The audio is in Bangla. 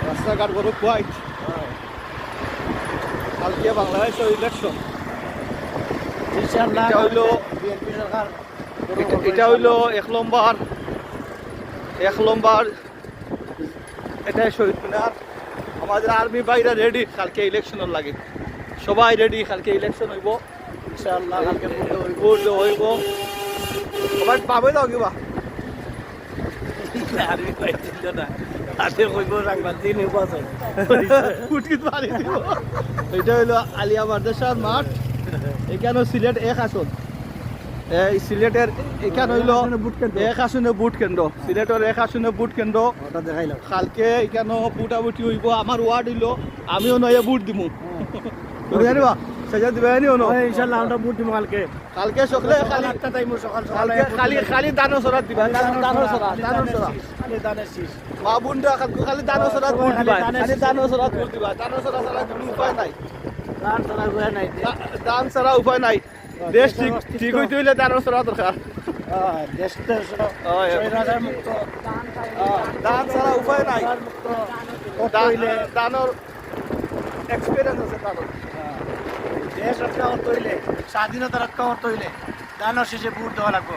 রাস্তাঘাট বড় কোয়াইট। কালকে বাংলাদেশের ইলেকশন, ইনশাআল্লাহ এটা হইলো বিএনপি সরকার এটা হইলো এক নম্বর এটাই শহীদ মিনার। আমাদের আর্মি ভাইরা রেডি কালকে ইলেকশনের লাগে, সবাই রেডি। কালকে ইলেকশন হইব ইনশাআল্লাহ কালকে ভোট হইব। সবাই পাবে না কিবা আর্মি পাইছিল না আতে কইব সাংবাদিক নির্বাচন কুটকিট মারি দিব। এটা হইলো আলিয়া মাদ্রাসার মাঠ। এখানে সিলেট এক আসন, এই সিলেটের এখানে হইলো এক আসনে ভোট কেন্দ্র, সিলেটের এক আসনে ভোট কেন্দ্র। ওটা দেখাইলাম কালকে এখানে বুটাবুটি হইব। আমার ওয়ার্ড হইলো, আমিও নয় ভোট দিমু। জানিবা সেটা দিবে নি হনো ইনশাআল্লাহ আমরা ভোট দিব কালকে কালকে সকালে খালি 8টা টাইম সকাল কালকে খালি খালি দানো সরাত দিবা, দানো সরা খালি দানের শীষ মা বোনরা খালি দানো সরাত ভোট দিবা, খালি দানো সরাত ভোট দিবা। দানো সরা ছাড়া কোনো উপায় নাই, দান ছাড়া উপায় নাই দান ছাড়া উপায় নাই। দেশ ঠিক ঠিক হইতে হইলে দানো সরা দরকার। দেশটা স্বৈরাচার মুক্ত দান ছাড়া উপায় নাই। মুক্ত দানোর এক্সপিরিয়েন্স আছে দানোর। দেশ রক্ষা করতে হইলে, স্বাধীনতা রক্ষা করতে হইলে দানের শেষে ভোট দেওয়া লাগবে।